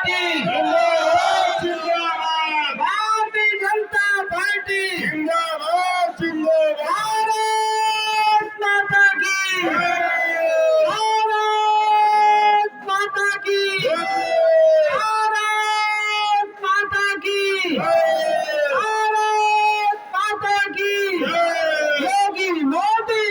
जिंदाबाद जिंदाबाद भारतीय जनता पार्टी जिंदाबाद जिंदाबाद भारत माता की भारत माता की भारत माता की भारत माता की योगी मोदी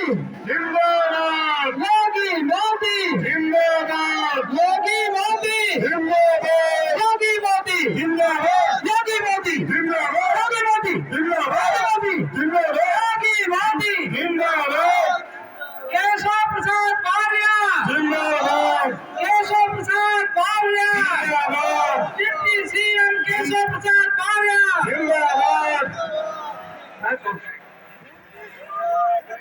जिंदाबाद योगी मोदी जिंदाबाद योगी मोदी जिंदाबाद योगी मोदी जिंदाबाद योगी मोदी जिंदाबाद योगी मोदी जिंदाबाद योगी जिंदाबाद मोदी जिंदाबाद केशव प्रसाद मौर्य जिंदाबाद केशव प्रसाद मौर्य जिंदाबाद डिप्टी सीएम केशव प्रसाद मौर्य जिंदाबाद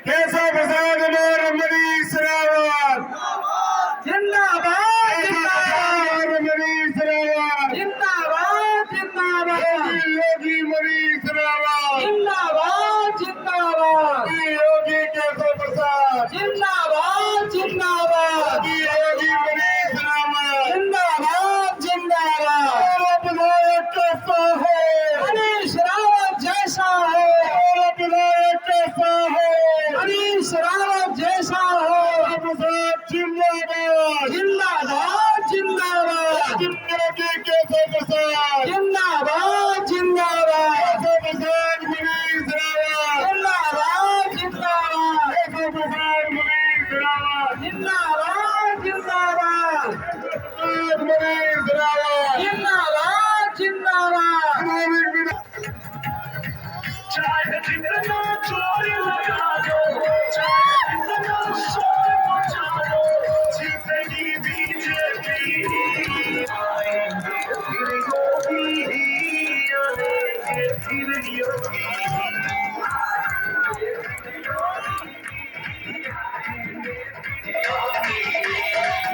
केशव प्रसाद मौर्य मनीष रावत जिंदाबाद जिंदाबाद मनीष रावत जिंदाबाद जिंदाबाद योगी मनीष रावत जिंदाबाद जिंदाबाद योगी केशव प्रसाद जिंदाबाद जिंदाबाद योगी मनीष रावत जिंदाबाद जिंदाबाद विधायक कैसा है हरीश रावत जैसा हो विधायक कैसा है हरीश रावत जैसा हो प्रसाद जिंदाबाद जिंदाबाद जिंदाबाद योगी केशव प्रसाद जिंदाबाद जिंदाबाद केशव प्रसाद मनीष रावत जिंदाबाद जिंदाबाद केशव प्रसाद मनीष रावत जिंदाबाद जिंदाबाद मनीष रावत जिंदाबाद जिंदाबाद चाहे जितना चोरी लगा दो, चाहे जितना शोर मचा दो, जीतेगी बीजेपी। आएंगे फिर योगी ही, आएंगे फिर योगी ही।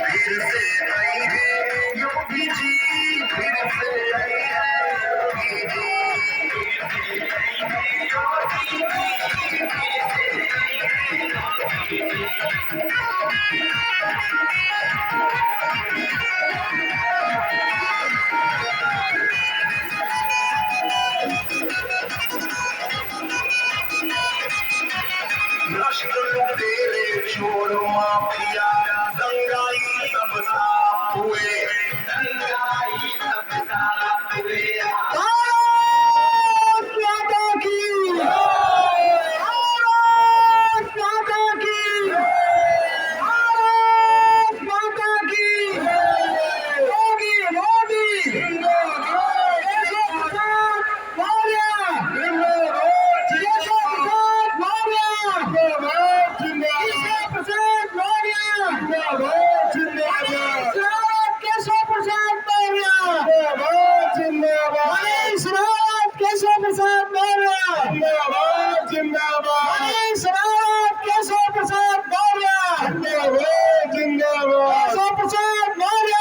फिर से आएंगे योगी जी, फिर से आएंगे योगी जी। लश्कर तेरे चोर माफिया दंगाई सब साफ हुए, दंगाई सब साफ हुए। भारत माता की भारत माता की भारत माता की योगी मोदी केशव प्रसाद मौर्य केशव प्रसाद मौर्य केशव प्रसाद मौर्य केशव प्रसाद मौर्य मनीष रावत केशव प्रसाद मौर्य मनीष रावत केशव प्रसाद मौर्य केशव प्रसाद मौर्य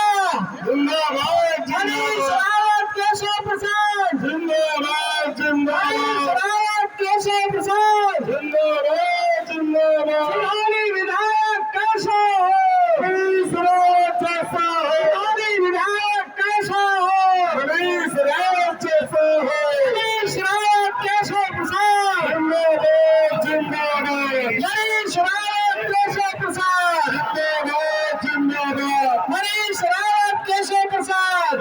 मनीष रावत केशव प्रसाद मनीष रावत केशव प्रसाद सिंघानी विधायक कैसा हो सिंघानी विधायक कैसा हो मनीष रावत केशव प्रसाद मनीष रावत केशव प्रसाद मनीष रावत केशव प्रसाद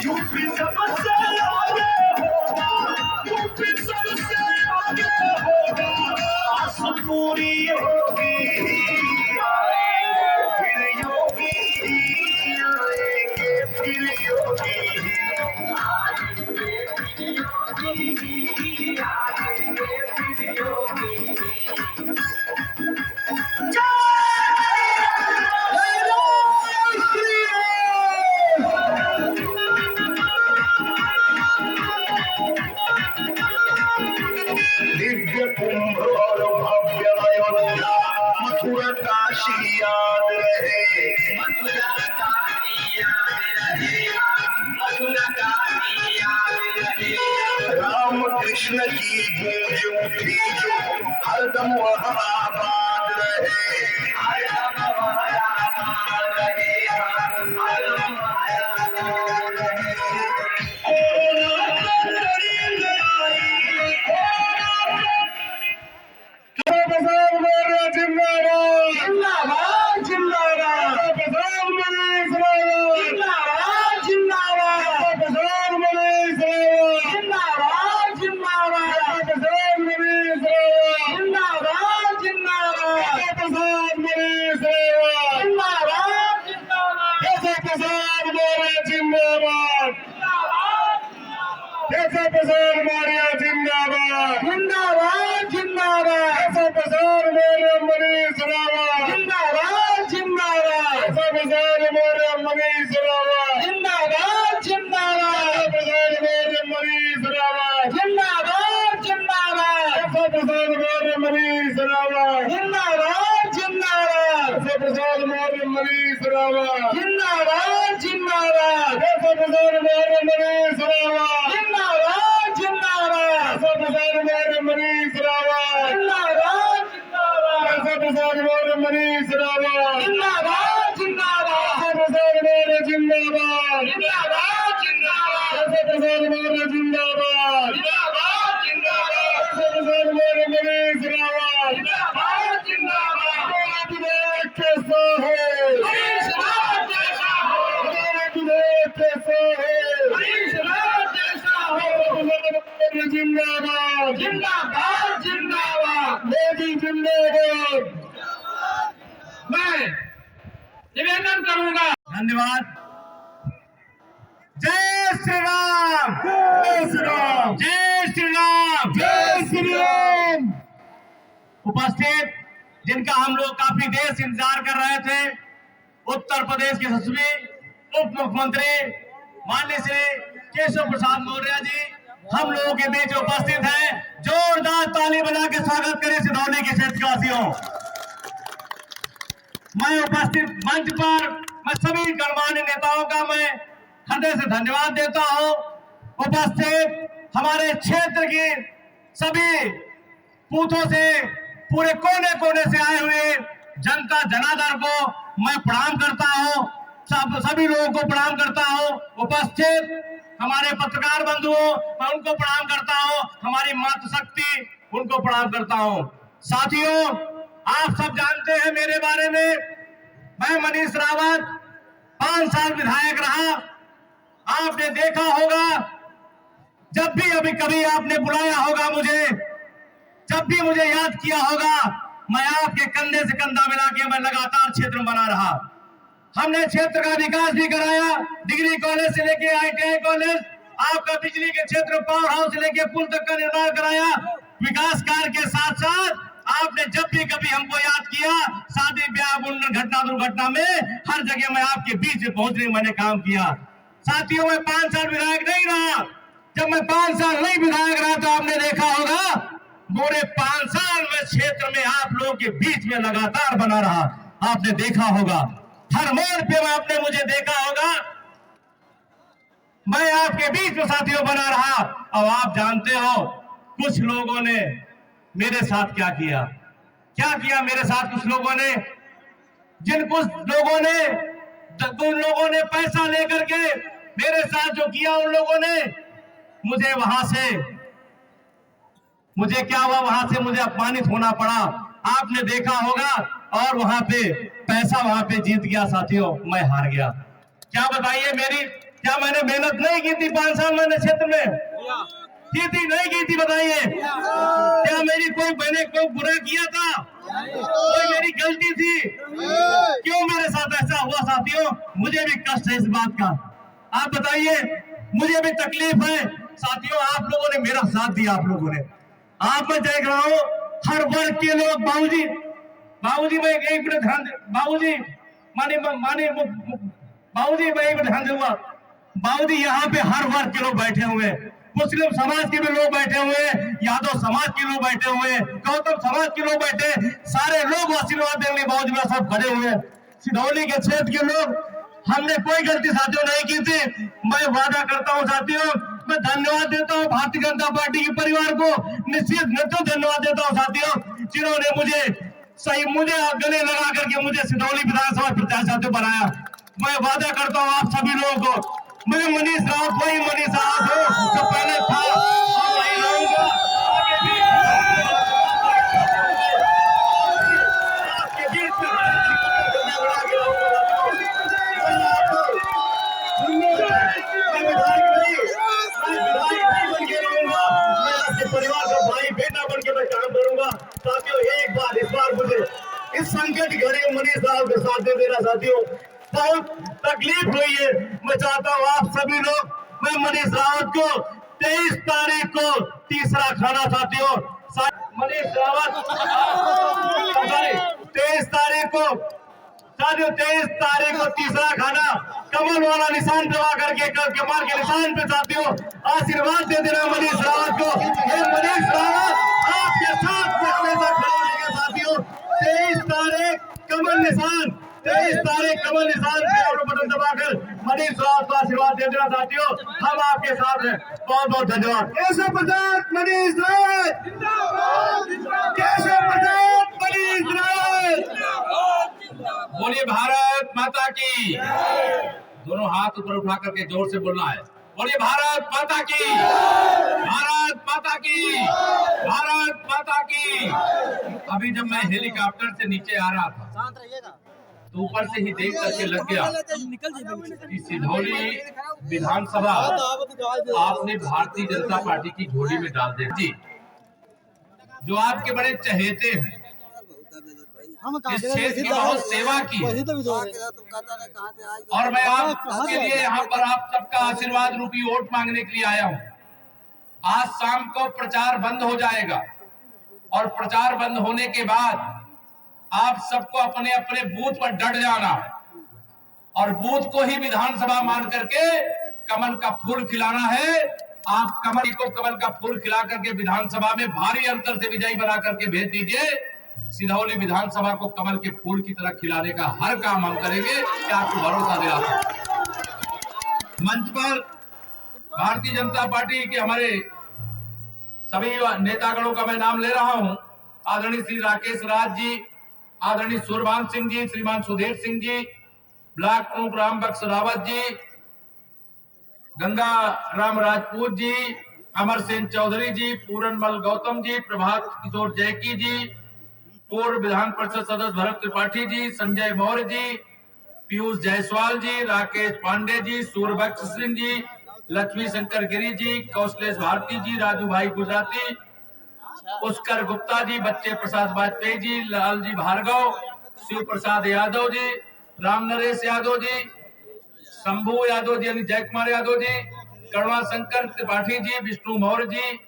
यूपी सबसे आगे होगा, यूपी सबसे आगे होगा, आस पूरी होगी। आएंगे फिर योगी, आएंगे फिर योगी। आएंगे फिर योगी, आएंगे फिर योगी। दिव्य कुंभ और भव्य अयोध्या, मथुरा काशी याद रहे, मथुरा काशी याद रहे, मथुरा काशी याद रहे। राम कृष्ण की गूंज उठी जो हरदम वहाँ आबाद रहे, हरदम वहाँ आबाद केशव प्रसाद मौर्य जिंदाबाद। जिंदाबाद जिंदाबाद केशव प्रसाद मौर्य मनीष रावत। जिंदाबाद जिंदाबाद केशव प्रसाद मौर्य मनीष रावत। जिंदाबाद जिंदाबाद केशव प्रसाद मौर्य मनीष रावत। जिंदाबाद जिंदाबाद केशव प्रसाद मौर्य मनीष रावत। जिंदाबाद जिंदाबाद केशव प्रसाद मौर्य मनीष रावत। जिंदाबाद जिंदाबाद केशव प्रसाद मौर्य मनीष रावत। जिंदाबाद जिंदाबाद केशव प्रसाद मौर्य मनीष रावत। जिंदाबाद जिंदाबाद केशव प्रसाद मौर्य मनीष रावत। जिंदाबाद जिंदाबाद केशव प्रसाद मौर्य जिंदाबाद। जिंदाबाद जिंदाबाद केशव प्रसाद मौर्य जिंदाबाद। जिंदाबाद जिंदाबाद केशव प्रसाद मौर्य मनीष रावत। जिंदाबाद जिंदाबाद विधायक कैसा है? मनीष रावत जैसा हो विधायक कैसा है? मनीष रावत जैसा हो केशव प्रसाद मौर्य जिंदाबाद। जिंदाबाद जिंदाबाद मोदी जिंदाबाद। मैं निवेदन करूंगा। धन्यवाद। जय श्री राम। जय श्री राम। जय श्री राम। जय श्री राम। उपस्थित जिनका हम लोग काफी देर से इंतजार कर रहे थे, उत्तर प्रदेश के यशस्वी उप मुख्यमंत्री माननीय श्री केशव प्रसाद मौर्य जी हम लोगों के बीच उपस्थित हैं। जोरदार ताली बजा के स्वागत करें सिधौली के क्षेत्रवासियों। मैं उपस्थित मंच पर मैं सभी गणमान्य नेताओं का मैं हृदय से धन्यवाद देता हूं। उपस्थित हमारे क्षेत्र की सभी बूथों से पूरे कोने कोने से आए हुए जनता जनार्दन को मैं प्रणाम करता हूं। सभी लोगों को प्रणाम करता हूं। उपस्थित हमारे पत्रकार बंधुओं मैं उनको प्रणाम करता हूं। हमारी मातृशक्ति उनको प्रणाम करता हूं। साथियों, आप सब जानते हैं मेरे बारे में, मैं मनीष रावत 5 साल विधायक रहा। आपने देखा होगा, जब भी अभी कभी आपने बुलाया होगा मुझे, जब भी मुझे याद किया होगा, मैं आपके कंधे से कंधा मिला के मैं लगातार क्षेत्र में बना रहा। हमने क्षेत्र का विकास भी कराया, डिग्री कॉलेज से लेके ITI कॉलेज, आपका बिजली के क्षेत्र पावर हाउस से लेके पुल तक का निर्माण कराया। विकास कार्य के साथ साथ आपने जब भी कभी हमको याद किया, शादी ब्याह मुंडन घटना दुर्घटना में हर जगह मैं आपके बीच में पहुंचने मैंने काम किया। साथियों, मैं 5 साल विधायक नहीं रहा। जब मैं 5 साल नहीं विधायक रहा तो आपने देखा होगा, पूरे 5 साल में क्षेत्र में आप लोगों के बीच में लगातार बना रहा। आपने देखा होगा, हर मोड़ पे आपने मुझे देखा होगा, मैं आपके बीच में साथियों बना रहा। अब आप जानते हो कुछ लोगों ने मेरे साथ क्या किया मेरे साथ कुछ लोगों ने, उन लोगों ने पैसा लेकर के मेरे साथ जो किया, उन लोगों ने मुझे मुझे क्या हुआ, वहां से मुझे अपमानित होना पड़ा। आपने देखा होगा, और वहां पे पैसा वहां पे जीत गया साथियों, मैं हार गया। क्या बताइए, क्या मैंने मेहनत नहीं की थी 5 साल मैंने क्षेत्र में की थी, नहीं की थी? बताइए, क्या मैंने कोई बुरा किया था? कोई मेरी गलती थी? क्यों मेरे साथ ऐसा हुआ साथियों? मुझे भी कष्ट है इस बात का। आप बताइए, मुझे भी तकलीफ है साथियों। आप लोगों ने मेरा साथ दिया, आप लोगों ने। आप मैं देख रहा हूँ हर वर्ग के लोग, बाबूजी मैं एक मिनट ध्यान दे, बाबूजी मैं एक मिनट ध्यान दूंगा। बाबूजी, यहाँ पे हर वर्ग के लोग बैठे हुए हैं, मुस्लिम समाज के भी लोग बैठे हुए हैं, यादव समाज के लोग बैठे हुए हैं, गौतम समाज के लोग बैठे, सारे लोग आशीर्वाद देंगे बाबूजी में सब खड़े हुए हैं। सिधौली के क्षेत्र के लोग, हमने कोई गलती साथियों नहीं की थी। मैं वादा करता हूं साथियों, मैं धन्यवाद देता हूं भारतीय जनता पार्टी के परिवार को, निश्चित धन्यवाद देता हूं साथियों, जिन्होंने मुझे गले लगा करके मुझे सिधौली विधानसभा प्रत्याशी बनाया। मैं वादा करता हूं आप सभी लोगों को, मैं मनीष रावत वही मनीष रावत हूं जो पहले था और वही रहूंगा। आपके बीच परिवार का भाई बेटा बन के मैं काम करूंगा साथियों। एक बार इस बार मुझे इस संकट घड़ी में मनीष रावत के साथ दे देना साथियों। बहुत तकलीफ हुई है, मैं चाहता हूँ आप सभी लोग, मैं मनीष रावत को 23 तारीख को तीसरा खाना साथियों, मनीष रावत 23 तारीख को साथियों, 23 तारीख को तीसरा खाना कमल वाला निशान दबा करके कमल के निशान पे साथियों आशीर्वाद दे देना मनीष रावत को। ये मनीष रावत आपके साथ हमेशा खड़े रहेंगे साथियों। 23 तारीख कमल निशान, 23 तारीख कमल निशान पे बटन दबाकर मनीष रावत को आशीर्वाद दे देना साथियों। हम आपके साथ हैं। बहुत बहुत धन्यवाद। केशव प्रसाद मनीष रावत, केशव प्रसाद मनीष रावत। बोलिए भारत माता की। दोनों हाथ ऊपर उठा करके जोर से बोलना है। बोलिए भारत माता की, भारत माता की, भारत माता की। अभी जब मैं हेलीकॉप्टर से नीचे आ रहा था तो ऊपर से ही देख करके लग गया कि सिधौली विधानसभा आपने भारतीय जनता पार्टी की झोली में डाल दी जी। जो आपके बड़े चहेते हैं, इस क्षेत्र की बहुत सेवा की और मैं आपके लिए यहाँ पर आप सबका आशीर्वाद रूपी वोट मांगने के लिए आया हूँ। आज शाम को प्रचार बंद हो जाएगा और प्रचार बंद होने के बाद आप सबको अपने अपने बूथ पर डट जाना है और बूथ को ही विधानसभा मान करके कमल का फूल खिलाना है। आप कमल को कमल का फूल खिला करके विधानसभा में भारी अंतर से विजयी बना करके भेज दीजिए। सिधौली विधानसभा को कमल के फूल की तरह खिलाने का हर काम हम करेंगे, क्या आपको भरोसा दिला। मंच पर भारतीय जनता पार्टी के हमारे सभी नेतागणों का मैं नाम ले रहा हूं। आदरणीय श्री राकेश राज जी, आदरणीय सूरभान सिंह जी, श्रीमान सुधीर सिंह जी, ब्लॉक प्रमुख राम बख्श रावत जी, गंगा राम राजपूत जी, अमर सिंह चौधरी जी, पूरनमल गौतम जी, प्रभात किशोर जैकी जी, पूर्व विधान परिषद सदस्य भरत त्रिपाठी जी, संजय मौर्य जी, पीयूष जायसवाल जी, राकेश पांडे जी, सूरबख्श सिंह जी, लक्ष्मी शंकर गिरी जी, कौशलेश भारती जी, राजू भाई गुजराती, पुष्कर गुप्ता जी, बच्चे प्रसाद वाजपेयी जी, लालजी भार्गव, शिव प्रसाद यादव जी, राम नरेश यादव जी, शंभू यादव जी यानी जय कुमार यादव जी, करुणा शंकर त्रिपाठी जी, विष्णु मौर्य जी,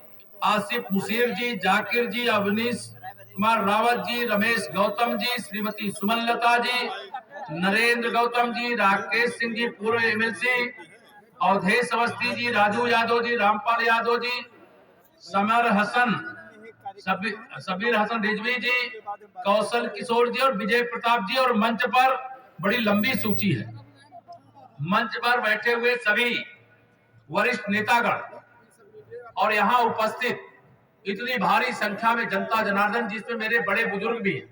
आसिफ मुशीर जी, जाकिर जी, अवनीश कुमार रावत जी, रमेश गौतम जी, श्रीमती सुमन लता जी, नरेंद्र गौतम जी, राकेश सिंह जी, पूर्व एमएलसी, अवधेश अवस्थी जी, राजू यादव जी, रामपाल यादव जी, समर हसन, सबीर हसन रिजवी जी, कौशल किशोर जी और विजय प्रताप जी। और मंच पर बड़ी लंबी सूची है। मंच पर बैठे हुए सभी वरिष्ठ नेतागण और यहाँ उपस्थित इतनी भारी संख्या में जनता जनार्दन, जिसमें मेरे बड़े बुजुर्ग भी हैं,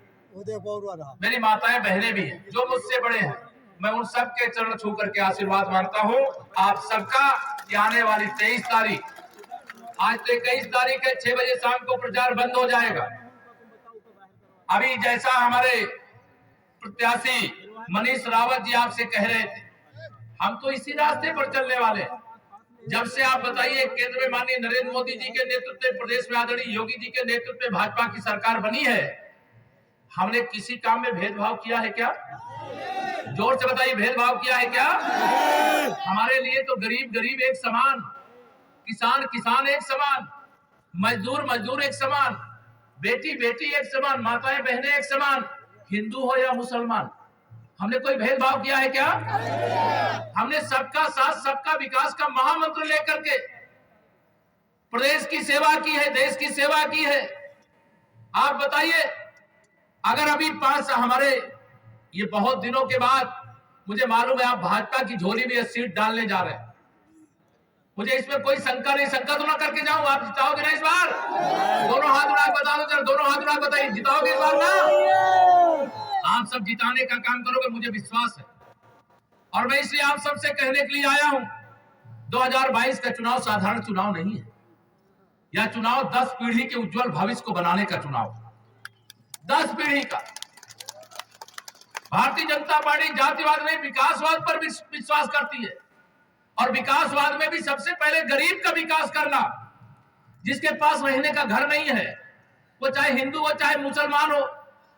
मेरी माताएं बहनें भी हैं, जो मुझसे बड़े हैं, मैं उन सब के चरण छू करके आशीर्वाद मांगता हूं आप सबका कि आने वाली 23 तारीख, आज तो 21 तारीख है, 6 बजे शाम को प्रचार बंद हो जाएगा। अभी जैसा हमारे प्रत्याशी मनीष रावत जी आपसे कह रहे थे, हम तो इसी रास्ते पर चलने वाले हैं। जब से आप बताइए केंद्र में माननीय नरेंद्र मोदी जी के नेतृत्व में, प्रदेश में आदरणीय योगी जी के नेतृत्व में भाजपा की सरकार बनी है, हमने किसी काम में भेदभाव किया है क्या? जोर से बताइए, भेदभाव किया है क्या? हमारे लिए तो गरीब गरीब एक समान, किसान किसान एक समान, मजदूर मजदूर एक समान, बेटी बेटी एक समान, माताएं बहनें एक समान, हिंदू हो या मुसलमान, हमने कोई भेदभाव किया है क्या? हमने सबका साथ सबका विकास का महामंत्र लेकर के प्रदेश की सेवा की है, देश की सेवा की है। आप बताइए, अगर अभी हमारे ये बहुत दिनों के बाद मुझे मालूम है आप भाजपा की झोली में सीट डालने जा रहे हैं, मुझे इसमें कोई शंका नहीं, शंका तो ना करके जाऊं, आप जिताओगे ना इस बार? दोनों हाथ उठा बता दो जरा, दोनों हाथ उठा बताइए, जिताओगे इस बार ना? आप सब जिताने का काम करोगे, मुझे विश्वास है। और मैं इसलिए आप सबसे कहने के लिए आया हूं, 2022 का चुनाव साधारण चुनाव नहीं है। यह चुनाव 10 पीढ़ी के उज्जवल भविष्य को बनाने का चुनाव, 10 पीढ़ी का। भारतीय जनता पार्टी जातिवाद में विकासवाद पर विश्वास करती है और विकासवाद में भी सबसे पहले गरीब का विकास करना। जिसके पास रहने का घर नहीं है, वो चाहे हिंदू हो चाहे मुसलमान हो,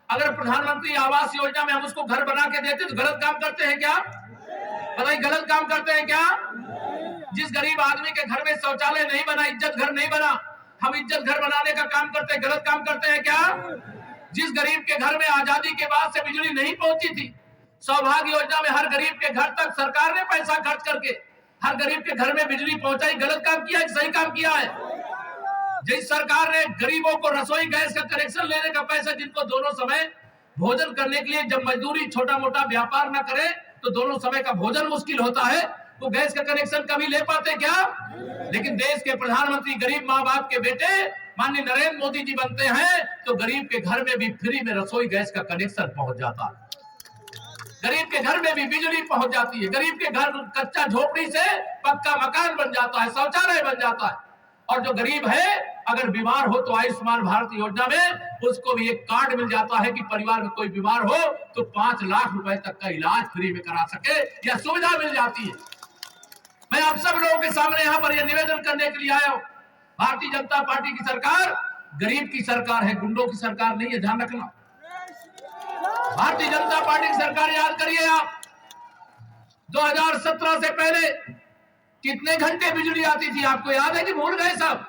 अगर प्रधानमंत्री आवास योजना में हम उसको घर बना के देते तो गलत काम करते हैं क्या? बताइए, गलत काम करते हैं क्या? जिस गरीब आदमी के घर में शौचालय नहीं बना, इज्जत घर नहीं बना, हम इज्जत घर बनाने का काम करते हैं, गलत काम करते हैं क्या? जिस गरीब के घर में आजादी के बाद से बिजली नहीं पहुंची थी, सौभाग्य योजना में हर गरीब के घर तक सरकार ने पैसा खर्च करके हर गरीब के घर में बिजली पहुंचाई, गलत काम किया है, सही काम किया है? जिस सरकार ने गरीबों को रसोई गैस का कनेक्शन लेने का पैसा, जिनको दोनों समय भोजन करने के लिए, जब मजदूरी छोटा मोटा व्यापार न करे तो दोनों समय का भोजन मुश्किल होता है, तो गैस का कनेक्शन कभी ले पाते क्या? लेकिन देश के प्रधानमंत्री गरीब माँ बाप के बेटे माननीय नरेंद्र मोदी जी बनते हैं तो गरीब के घर में भी फ्री में रसोई गैस का कनेक्शन पहुंच जाता है, गरीब के घर में भी बिजली पहुंच जाती है, गरीब के घर कच्चा झोपड़ी से पक्का मकान बन जाता है, शौचालय बन जाता है। और जो गरीब है अगर बीमार हो तो आयुष्मान भारत योजना में उसको भी एक कार्ड मिल जाता है कि परिवार में कोई बीमार हो तो 5 लाख रुपए तक का इलाज फ्री में करा सके, यह सुविधा मिल जाती है। मैं आप सब लोगों के सामने यहाँ पर यह निवेदन करने के लिए आया हूँ, भारतीय जनता पार्टी की सरकार गरीब की सरकार है, गुंडों की सरकार नहीं है, ध्यान रखना। भारतीय जनता पार्टी की सरकार, याद करिए आप 2017 से पहले कितने घंटे बिजली आती थी, आपको याद है कि भूल गए सब?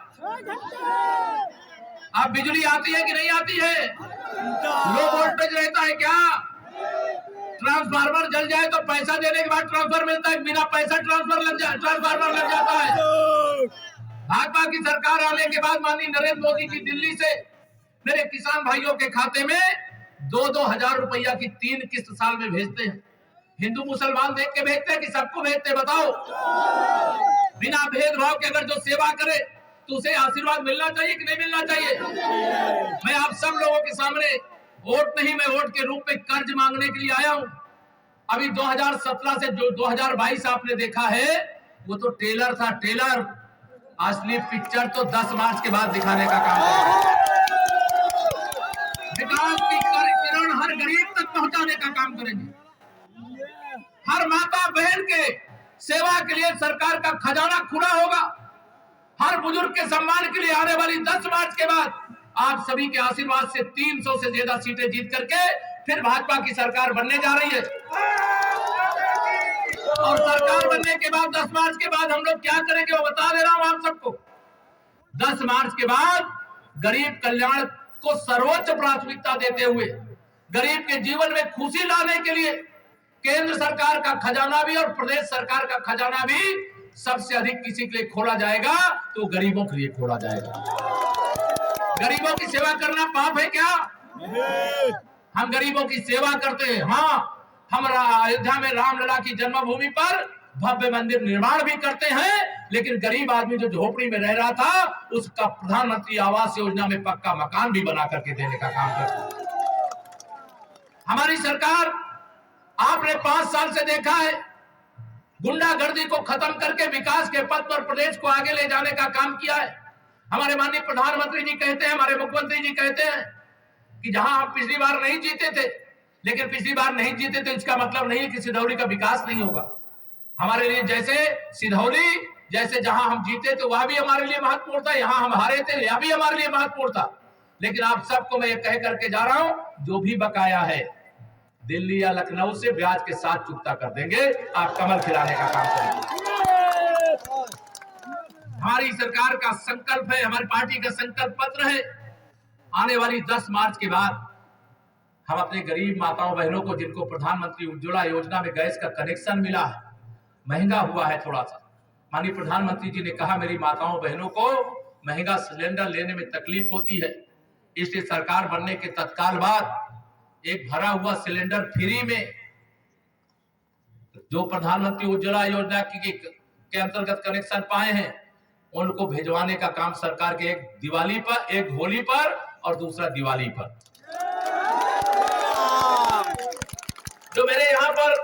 अब बिजली आती है कि नहीं आती है? लो वोल्टेज रहता है क्या? ट्रांसफार्मर जल जाए तो पैसा देने के बाद ट्रांसफर मिलता है, बिना पैसा ट्रांसफार्मर लग जाता है। भाजपा की सरकार आने के बाद माननीय नरेंद्र मोदी जी दिल्ली से मेरे किसान भाइयों के खाते में 2-2 हजार रुपया की 3 किस्त साल में भेजते हैं। हिंदू मुसलमान देख के भेजते हैं कि सबको भेजते? बताओ। बिना भेदभाव के अगर जो सेवा करे तो उसे आशीर्वाद मिलना चाहिए कि नहीं मिलना चाहिए? मैं आप सब लोगों के सामने वोट नहीं, मैं वोट के रूप में कर्ज मांगने के लिए आया हूं। अभी 2017 से जो 2022 आपने देखा है वो तो टेलर था, टेलर। असली पिक्चर तो 10 मार्च के बाद दिखाने का काम है। विकास की किरण हर गरीब तक पहुंचाने का काम करेंगे। हर माता बहन के सेवा के लिए सरकार का खजाना खुला होगा। हर बुजुर्ग के सम्मान के लिए आने वाली 10 मार्च के बाद आप सभी के आशीर्वाद से 300 से ज्यादा सीटें जीत करके फिर भाजपा की सरकार बनने जा रही है। और सरकार बनने के बाद 10 मार्च के बाद हम लोग क्या करेंगे वो बता दे रहा हूं आप सबको। 10 मार्च के बाद गरीब कल्याण को सर्वोच्च प्राथमिकता देते हुए गरीब के जीवन में खुशी लाने के लिए केंद्र सरकार का खजाना भी और प्रदेश सरकार का खजाना भी सबसे अधिक किसी के लिए खोला जाएगा तो गरीबों के लिए खोला जाएगा। गरीबों की सेवा करना पाप है क्या? हम गरीबों की सेवा करते हैं। हाँ, हम अयोध्या में रामलला की जन्मभूमि पर भव्य मंदिर निर्माण भी करते हैं, लेकिन गरीब आदमी जो झोपड़ी में रह रहा था उसका प्रधानमंत्री आवास योजना में पक्का मकान भी बना करके देने का काम करते हैं। हमारी सरकार, आपने 5 साल से देखा है, गुंडागर्दी को खत्म करके विकास के पथ पर प्रदेश को आगे ले जाने का काम किया है। हमारे माननीय प्रधानमंत्री जी कहते हैं, हमारे मुख्यमंत्री जी कहते हैं कि जहां हम पिछली बार नहीं जीते थे, लेकिन पिछली बार नहीं जीते तो इसका मतलब नहीं है कि सिधौली का विकास नहीं होगा। हमारे लिए जैसे सिधौली, जैसे जहां हम जीते तो वह भी हमारे लिए महत्वपूर्ण था, यहां हम हारे थे यह भी हमारे लिए महत्वपूर्ण था। लेकिन आप सबको मैं ये कह करके जा रहा हूं, जो भी बकाया है दिल्ली या लखनऊ से ब्याज के साथ चुकता कर देंगे, आप कमल खिलाने का काम करेंगे। हमारी सरकार का संकल्प है, हमारी पार्टी का संकल्प पत्र है, आने वाली 10 मार्च के बाद हम अपने गरीब माताओं बहनों को, जिनको प्रधानमंत्री उज्ज्वला योजना में गैस का कनेक्शन मिला है, महंगा हुआ है थोड़ा सा, माननीय प्रधानमंत्री जी ने कहा मेरी माताओं बहनों को महंगा सिलेंडर लेने में तकलीफ होती है, इसलिए सरकार बनने के तत्काल बाद एक भरा हुआ सिलेंडर फ्री में जो प्रधानमंत्री उज्ज्वला योजना के अंतर्गत कनेक्शन पाए हैं उनको भिजवाने का काम सरकार के, एक दिवाली पर, एक होली पर और दूसरा दिवाली पर। जो मेरे यहाँ पर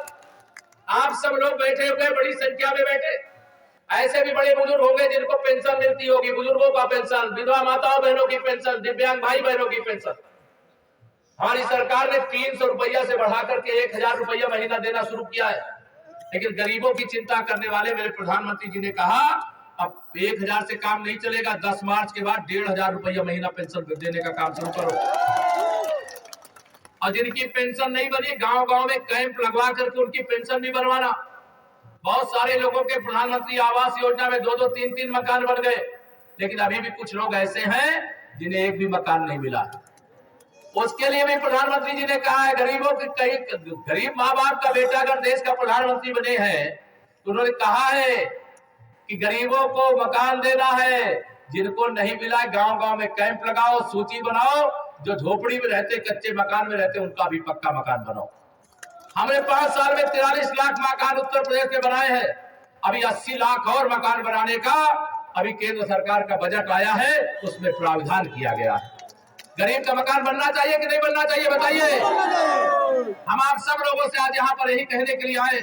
आप सब लोग बैठे हुए, बड़ी संख्या में बैठे, ऐसे भी बड़े बुजुर्ग होंगे जिनको पेंशन मिलती होगी, बुजुर्गों का पेंशन, विधवा माताओं बहनों की पेंशन, दिव्यांग भाई बहनों की पेंशन। हमारी सरकार ने 300 रुपया से बढ़ाकर के 1000 रुपया महीना देना शुरू किया है, लेकिन गरीबों की चिंता करने वाले मेरे प्रधानमंत्री जी ने कहा अब 1000 से काम नहीं चलेगा, 10 मार्च के बाद 1500 रुपया महीना पेंशन देने का काम शुरू करो। और जिनकी पेंशन नहीं बनी, गांव-गांव में कैंप लगवा करके उनकी पेंशन भी बनवाना। बहुत सारे लोगों के प्रधानमंत्री आवास योजना में 2-2, 3-3 मकान बन गए, लेकिन अभी भी कुछ लोग ऐसे हैं जिन्हें एक भी मकान नहीं मिला। उसके लिए भी प्रधानमंत्री जी ने कहा है, गरीबों की कई गरीब माँ बाप का बेटा अगर देश का प्रधानमंत्री बने हैं तो उन्होंने कहा है कि गरीबों को मकान देना है, जिनको नहीं मिला गांव-गांव में कैंप लगाओ, सूची बनाओ, जो झोपड़ी में रहते, कच्चे मकान में रहते, उनका भी पक्का मकान बनाओ। हमने 5 साल में 43 लाख मकान उत्तर प्रदेश में बनाए हैं। अभी 80 लाख और मकान बनाने का अभी केंद्र सरकार का बजट आया है, उसमें प्रावधान किया गया है। गरीब का मकान बनना चाहिए कि नहीं बनना चाहिए, बताइए। हम आप सब लोगों से आज यहाँ पर यही कहने के लिए आए,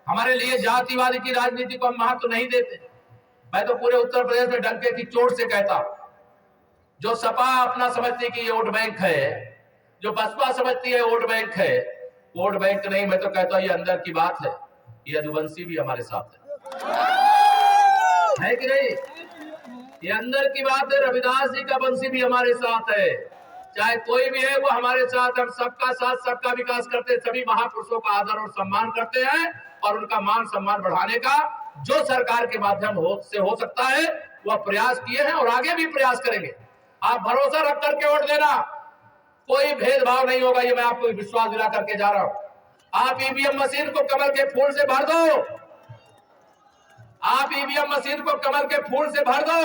हमारे लिए जातिवादी की राजनीति को हम महत्व नहीं देते। मैं तो पूरे उत्तर प्रदेश में डंके की चोट से कहता हूं, जो सपा अपना समझती है कि ये वोट बैंक है, जो बसपा समझती है वोट बैंक है, वोट बैंक नहीं, मैं तो कहता हूं ये अंदर की बात है। ये यदुवंशी भी हमारे साथ है कि नहीं? ये अंदर की बात है। रविदास जी का वंशी भी हमारे साथ है। चाहे कोई भी है वो हमारे साथ, हम सबका साथ, सबका विकास करते, सभी महापुरुषों का आदर और सम्मान करते हैं और उनका मान सम्मान बढ़ाने का जो सरकार के माध्यम से हो सकता है वह प्रयास किए हैं और आगे भी प्रयास करेंगे। आप भरोसा रख करके वोट देना, कोई भेदभाव नहीं होगा, ये मैं आपको विश्वास दिला करके जा रहा हूं। आप ईवीएम मशीन को कमल के फूल से भर दो, आप ईवीएम मशीन को कमल के फूल से भर दो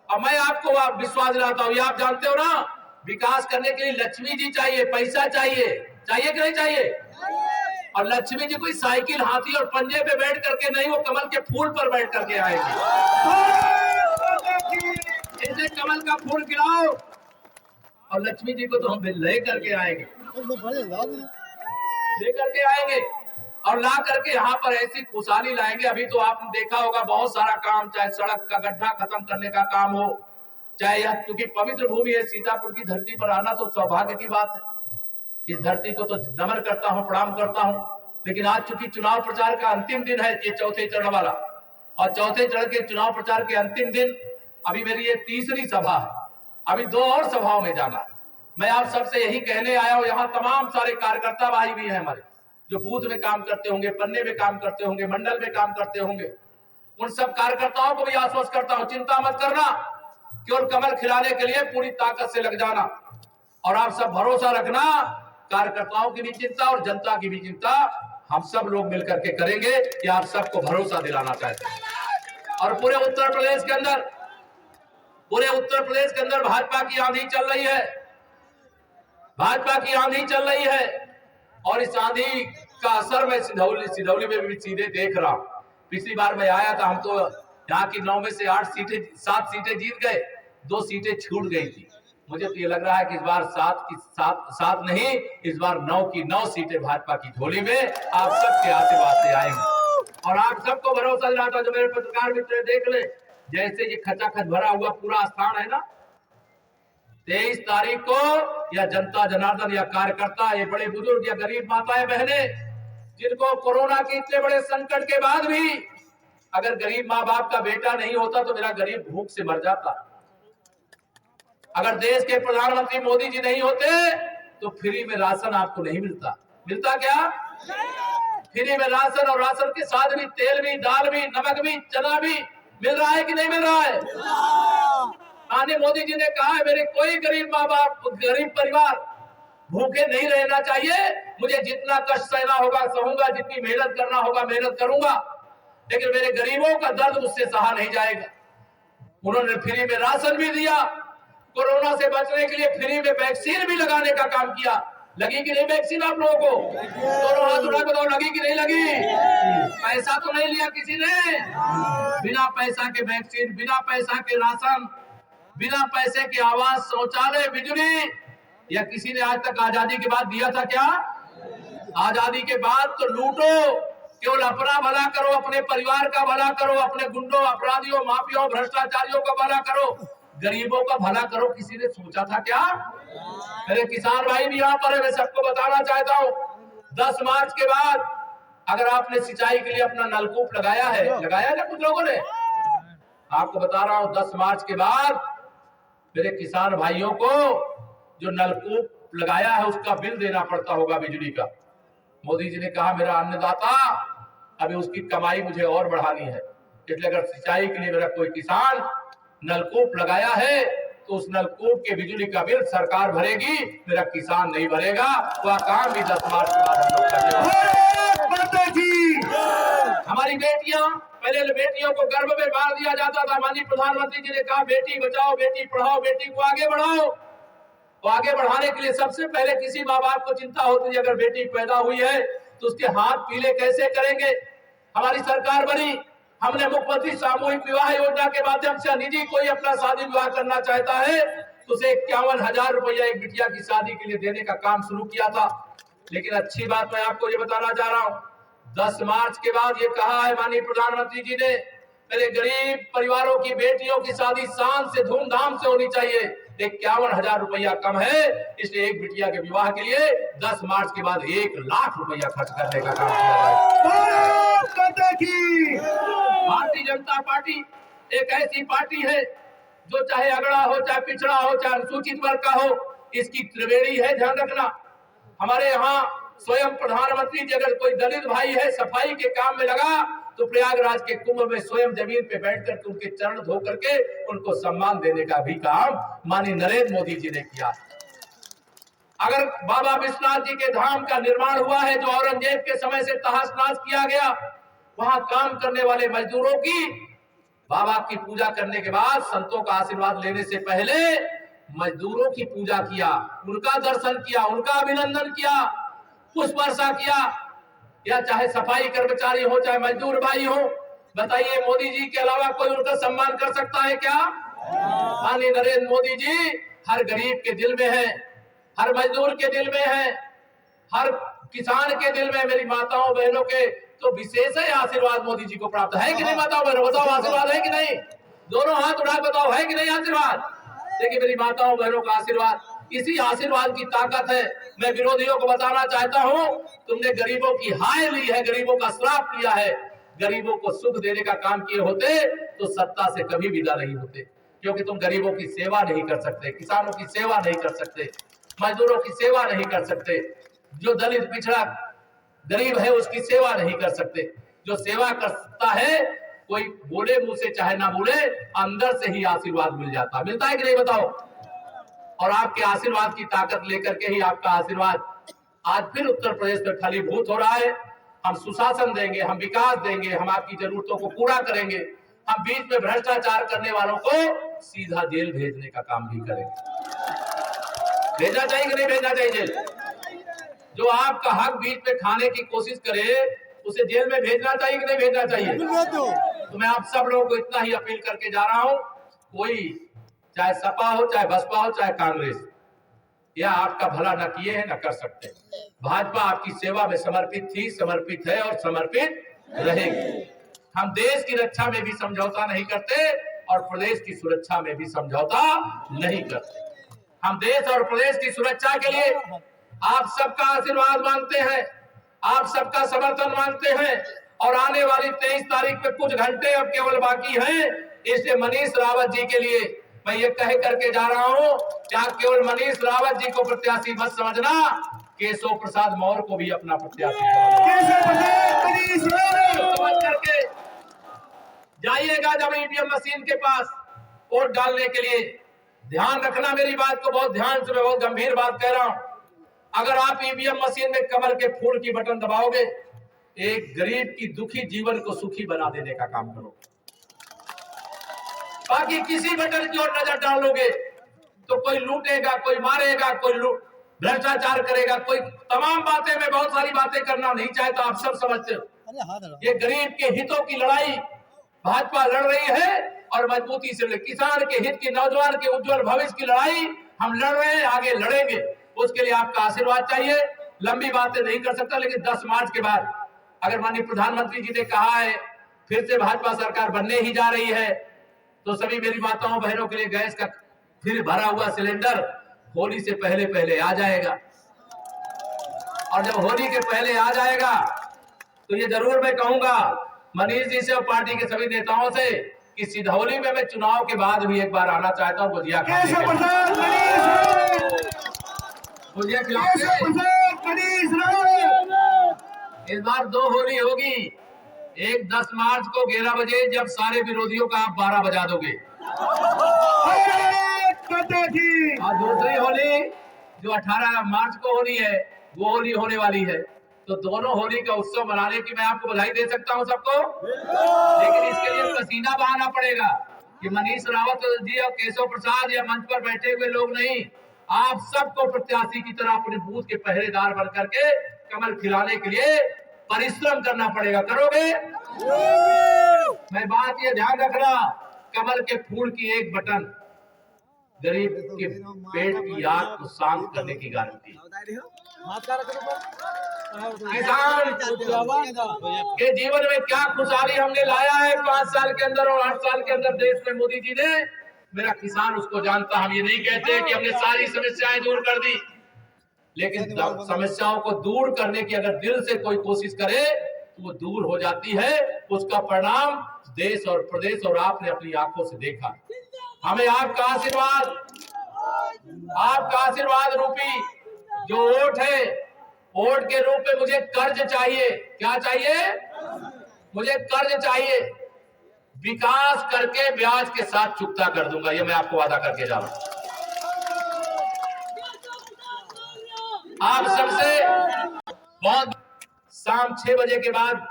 और मैं आपको विश्वास दिलाता हूं, ये आप जानते हो ना, विकास करने के लिए लक्ष्मी जी चाहिए, पैसा चाहिए, चाहिए कि नहीं चाहिए? और लक्ष्मी जी कोई साइकिल, हाथी और पंजे पे बैठ करके नहीं, वो कमल के फूल पर बैठ करके आएगी। इसे कमल का फूल खिलाओ और लक्ष्मी जी को तो हम ले करके आएंगे, ले करके आएंगे और ला करके यहाँ पर ऐसी खुशहाली लाएंगे। अभी तो आपने देखा होगा बहुत सारा काम, चाहे सड़क का गड्ढा खत्म करने का काम हो, चाहे यह, क्योंकि पवित्र भूमि है सीतापुर की धरती पर आना तो सौभाग्य की बात है। इस धरती को तो नमन करता हूं, प्रणाम करता हूं। लेकिन आज चूंकि चुनाव प्रचार का अंतिम दिन है, ये चौथे चरण वाला, और चौथे चरण के चुनाव प्रचार के अंतिम दिन, अभी मेरी ये तीसरी सभा है, अभी 2 और सभाओं में जाना है। मैं आप सबसे यही कहने आया हूं, यहाँ तमाम सारे कार्यकर्ता भाई भी हैं हमारे, जो बूथ में काम करते होंगे, पन्ने में काम करते होंगे, मंडल में काम करते होंगे, उन सब कार्यकर्ताओं को भी आश्वस्त करता हूं, चिंता मत करना, केवल कमल खिलाने के लिए पूरी ताकत से लग जाना। और आप सब भरोसा रखना, कार्यकर्ताओं की भी चिंता और जनता की भी चिंता हम सब लोग मिलकर के करेंगे, कि आप सबको भरोसा दिलाना चाहते हैं। और पूरे उत्तर प्रदेश के अंदर भाजपा की आंधी चल रही है, भाजपा की आंधी चल रही है, और इस आंधी का असर मैं सिधौली में भी सीधे देख रहा हूं। पिछली बार मैं आया था, हम तो यहाँ की 9 में से 7 सीटें जीत गए, 2 सीटें छूट गई थी। मुझे तो ये लग रहा है कि इस बार 7 नहीं, इस बार 9 की 9 सीटें भाजपा की झोली में आप सबके आशीर्वाद से आएंगे। और आप सबको भरोसा दिलाता हूं, जो मेरे पत्रकार मित्र देख ले, जैसे ये खचाखच भरा हुआ पूरा स्थान है ना, 23 तारीख को या जनता जनार्दन या कार्यकर्ता, ये बड़े बुजुर्ग या गरीब माताएं बहने, जिनको कोरोना के इतने बड़े संकट के बाद भी अगर गरीब माँ बाप का बेटा नहीं होता तो मेरा गरीब भूख से मर जाता। अगर देश के प्रधानमंत्री मोदी जी नहीं होते तो फ्री में राशन आपको नहीं मिलता। मिलता क्या? फ्री में राशन, और राशन के साथ भी तेल भी, दाल भी, नमक भी, चना भी मिल रहा है कि नहीं मिल रहा है? माननीय मोदी जी ने कहा है, मेरे कोई गरीब माँ बाप, गरीब परिवार भूखे नहीं रहना चाहिए। मुझे जितना कष्ट सहना होगा सहूंगा, जितनी मेहनत करना होगा मेहनत करूंगा, लेकिन मेरे गरीबों का दर्द मुझसे सहा नहीं जाएगा। उन्होंने फ्री में राशन भी दिया, कोरोना से बचने के लिए फ्री में वैक्सीन भी लगाने का काम किया। लगी कि नहीं वैक्सीन आप लोगों को? दोनों हाथ उठा के बताओ, लगी कि नहीं लगी? पैसा तो नहीं लिया किसी ने? बिना पैसा के वैक्सीन, बिना पैसा के राशन, बिना पैसे के आवास, शौचालय, बिजली, या किसी ने आज तक आजादी के बाद दिया था क्या? आजादी के बाद तो लूटो, केवल अपना भला करो, अपने परिवार का भला करो, अपने गुंडों, अपराधियों, माफियाओं, भ्रष्टाचारियों का भला करो, गरीबों का भला करो, किसी ने सोचा था क्या? मेरे किसान भाई भी यहाँ पर है, मैं सबको बताना चाहता हूँ, 10 मार्च के बाद अगर आपने सिंचाई के लिए अपना नलकूप लगाया है, लगाया ना कुछ लोगों ने, आपको बता रहा हूँ 10 मार्च के बाद मेरे किसान भाइयों को जो नलकूप लगाया है उसका बिल देना पड़ता होगा बिजली का। मोदी जी ने कहा, मेरा अन्नदाता अभी उसकी कमाई मुझे और बढ़ानी है। इसलिए अगर सिंचाई के लिए मेरा कोई किसान नलकूप लगाया है तो उस नलकूप के बिजली का बिल सरकार भरेगी, मेरा किसान नहीं भरेगा। वह काम भी 10 मार्च के बाद हम लोग करेंगे। हमारी बेटियां, पहले बेटियों को गर्भ में बांध दिया जाता था। माननीय प्रधानमंत्री जी ने कहा बेटी बचाओ, बेटी पढ़ाओ, बेटी को आगे बढ़ाओ। तो आगे बढ़ाने के लिए सबसे पहले किसी माँ बाप को चिंता होती है, अगर बेटी पैदा हुई है तो उसके हाथ पीले कैसे करेंगे। हमारी सरकार बनी, हमने मुख्यमंत्री सामूहिक विवाह योजना के माध्यम से निजी कोई अपना शादी विवाह करना चाहता है तो उसे 51,000 रुपया एक बिटिया की शादी के लिए देने का काम शुरू किया था। लेकिन अच्छी बात मैं आपको ये बताना चाह रहा हूँ, 10 मार्च के बाद ये कहा है माननीय प्रधानमंत्री जी ने, पहले गरीब परिवारों की बेटियों की शादी शान से धूमधाम से होनी चाहिए। 51,000 रुपया कम है, इसलिए एक बिटिया के विवाह के लिए 10 मार्च के बाद 1 लाख रुपया खर्च करने का काम किया जाए। भारतीय जनता पार्टी एक ऐसी पार्टी है जो चाहे अगड़ा हो, चाहे पिछड़ा हो, चाहे अनुसूचित वर्ग का हो, इसकी त्रिवेणी है, ध्यान रखना। हमारे यहाँ स्वयं प्रधानमंत्री जी अगर कोई दलित भाई है सफाई के काम में लगा तो प्रयागराज के कुंभ में स्वयं जमीन पे बैठ करके उनके चरण धो करके उनको सम्मान देने का भी काम माननीय नरेंद्र मोदी जी ने किया। अगर बाबा विश्वनाथ जी के धाम का निर्माण हुआ है जो औरंगजेब के समय से तहस नहस किया गया, वहां काम करने वाले मजदूरों की बाबा की पूजा करने के बाद संतों का आशीर्वाद लेने से पहले मजदूरों की पूजा किया, उनका दर्शन किया, उनका अभिनंदन किया, पुष्प वर्षा किया। या चाहे सफाई कर्मचारी हो, चाहे मजदूर भाई हो, बताइए मोदी जी के अलावा कोई उनका सम्मान कर सकता है क्या? माननीय नरेंद्र मोदी जी हर गरीब के दिल में है, हर मजदूर के दिल में है, हर किसान के दिल में, मेरी माताओं बहनों के तो विशेष है आशीर्वाद मोदी जी को प्राप्त है कि नहीं? माताओं बहनों बताओ, आशीर्वाद है कि नहीं? दोनों हाथ उठा बताओ, है कि नहीं आशीर्वाद? देखिए मेरी माताओं बहनों का आशीर्वाद, इसी आशीर्वाद की ताकत है। मैं विरोधियों को बताना चाहता हूं, तुमने गरीबों की हाय ली है, गरीबों का श्राप लिया है। गरीबों को सुख देने का काम किए होते तो सत्ता से कभी विदा नहीं होते, क्योंकि तुम गरीबों की सेवा नहीं कर सकते, किसानों की सेवा नहीं कर सकते, मजदूरों की सेवा नहीं कर सकते, जो दलित पिछड़ा गरीब है उसकी सेवा नहीं कर सकते। जो सेवा करता है कोई बोले मुंह से चाहे ना बोले, अंदर से ही आशीर्वाद मिल जाता, मिलता है कि नहीं बताओ? और आपके आशीर्वाद की ताकत लेकर के ही आपका आशीर्वाद आज फिर उत्तर प्रदेश में फलीभूत हो रहा है। हम सुशासन देंगे, हम विकास देंगे, हम आपकी जरूरतों को पूरा करेंगे, हम बीच में भ्रष्टाचार करने वालों को सीधा जेल भेजने का काम भी करेंगे। भेजना चाहिए कि नहीं भेजना चाहिए जेल? जो आपका हक बीच में खाने की कोशिश करे उसे जेल में भेजना चाहिए कि नहीं भेजना चाहिए? तो मैं आप सब लोगों को इतना ही अपील करके जा रहा हूं, कोई चाहे सपा हो, चाहे बसपा हो, चाहे कांग्रेस, या आपका भला न किए हैं न कर सकते। भाजपा आपकी सेवा में समर्पित थी, समर्पित है और समर्पित रहेगी। हम देश की रक्षा में भी समझौता नहीं करते और प्रदेश की सुरक्षा में भी समझौता नहीं करते। हम देश और प्रदेश की सुरक्षा के लिए आप सबका आशीर्वाद मांगते हैं, आप सबका समर्थन मांगते हैं। और आने वाली 23 तारीख में कुछ घंटे अब केवल बाकी हैं, इसलिए मनीष रावत जी के लिए मैं ये कह करके जा रहा हूं कि आप केवल मनीष रावत जी को प्रत्याशी मत समझना, केशव प्रसाद मौर्य को भी अपना प्रत्याशी समझ करके जाइएगा जब ईवीएम मशीन के पास वोट डालने के लिए। ध्यान रखना मेरी बात को बहुत ध्यान से, मैं बहुत गंभीर बात कह रहा हूं। अगर आप ईवीएम मशीन में कमल के फूल की बटन दबाओगे, एक गरीब की दुखी जीवन को सुखी बना देने का काम करो। बाकी किसी बटन की ओर नजर डालोगे तो कोई लूटेगा, कोई मारेगा, कोई भ्रष्टाचार करेगा, कोई तमाम बातें, मैं बहुत सारी बातें करना नहीं चाहता, आप सब समझते हो। ये गरीब के हितों की लड़ाई भाजपा लड़ रही है और मजबूती से किसान के हित की, नौजवान के उज्जवल भविष्य की लड़ाई हम लड़ रहे हैं, आगे लड़ेंगे। उसके लिए आपका आशीर्वाद चाहिए। लंबी बातें नहीं कर सकता, लेकिन 10 मार्च के बाद अगर माननीय प्रधानमंत्री जी ने कहा है फिर से भाजपा सरकार बनने ही जा रही है, तो सभी मेरी माताओं बहनों के लिए गैस का फिर भरा हुआ सिलेंडर होली से पहले पहले आ जाएगा। और जब होली के पहले आ जाएगा तो ये जरूर मैं कहूंगा मनीष जी से और पार्टी के सभी नेताओं से कि सिधौली में मैं चुनाव के बाद भी एक बार आना चाहता हूँ गुजिया खिलाओगे। इस बार 2 होली होगी, एक 10 मार्च को 11 बजे, जब सारे विरोधियों का आप 12 बजा दोगे। भारत माता की। और दूसरी होली जो 18 मार्च को होनी है, वो होली होने वाली है। तो दोनों होली का उत्सव मनाने की मैं आपको बधाई दे सकता हूं सबको, लेकिन इसके लिए पसीना बहाना पड़ेगा कि मनीष रावत जी और केशव प्रसाद या मंच पर बैठे हुए लोग नहीं, आप सबको प्रत्याशी की तरह अपने बूथ के पहरेदार बन करके कमल खिलाने के लिए परिश्रम करना पड़ेगा। करोगे? मैं बात ये ध्यान रखना, कमल के फूल की एक बटन गरीब के पेट की आग को शांत करने की गारंटी। किसान के जीवन में क्या खुशहाली हमने लाया है 5 साल के अंदर और 8 साल के अंदर देश में मोदी जी ने, मेरा किसान उसको जानता। हम ये नहीं कहते कि हमने सारी समस्याएं दूर कर दी, लेकिन समस्याओं को दूर करने की अगर दिल से कोई कोशिश करे तो वो दूर हो जाती है। उसका परिणाम देश और प्रदेश और आपने अपनी आंखों से देखा। हमें आपका आशीर्वाद रूपी जो वोट है, वोट के रूप में मुझे कर्ज चाहिए। क्या चाहिए? मुझे कर्ज चाहिए, विकास करके ब्याज के साथ चुकता कर दूंगा, ये मैं आपको वादा करके जा रहा हूं। आप सबसे बहुत शाम 6 बजे के बाद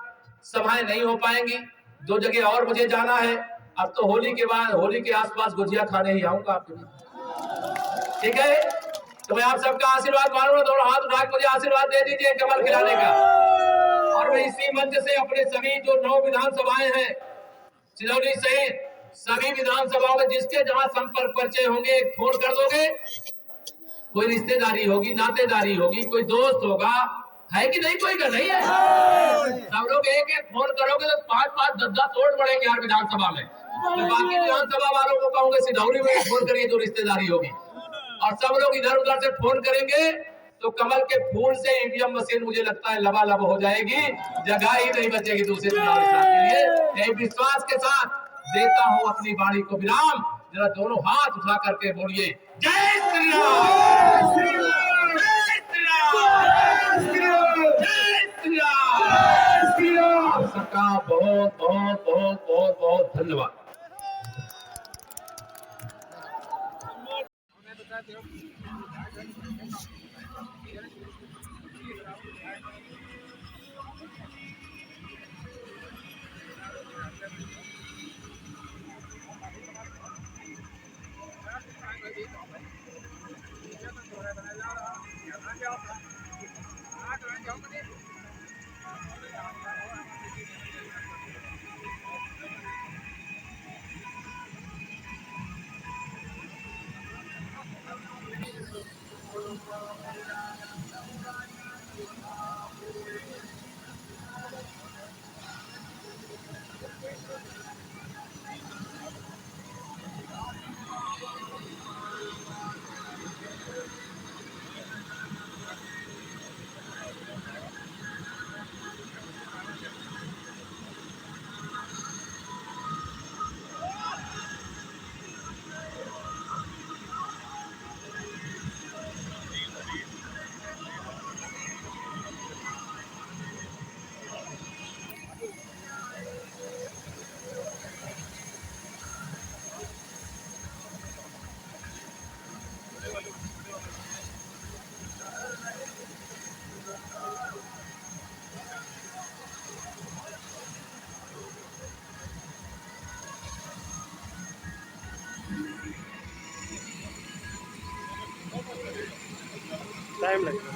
सभाएं नहीं हो पाएंगी, 2 जगह और मुझे जाना है। अब तो होली के बाद, होली के आसपास गुजिया खाने ही आऊंगा आपके लिए, ठीक है? तो मैं आप सबका आशीर्वाद मांगूंगा, दोनों हाथ उठा के मुझे आशीर्वाद दे दीजिए कमल खिलाने का। और मैं इसी मंच से अपने सभी जो 9 विधानसभाएं हैं सिरौली सहित सभी विधानसभाओं में जिसके जहां संपर्क परिचय होंगे, एक फोन कर दोगे। कोई रिश्तेदारी होगी, नातेदारी होगी, कोई दोस्त होगा, है कि नहीं? कोई का नहीं है? सब लोग एक एक फोन करोगे तो 5-5, 10-10 वोट बढ़ेंगे हर विधानसभा में। मैं बाकी विधानसभा वालों को कहूंगा सिधौली में फोन करिए जो रिश्तेदारी होगी, और सब लोग इधर उधर से फोन करेंगे तो कमल के फूल से ईवीएम मशीन मुझे लगता है लबालब हो जाएगी, जगह ही नहीं बचेगी दूसरे चुनाव के लिए। एक विश्वास के साथ देता हूं अपनी वाणी को विराम। जरा दोनों हाथ उठा करके बोलिए जय श्री राम, जय श्री राम, जय श्री राम। आप सबका बहुत बहुत बहुत बहुत बहुत धन्यवाद। टाइम लगेगा।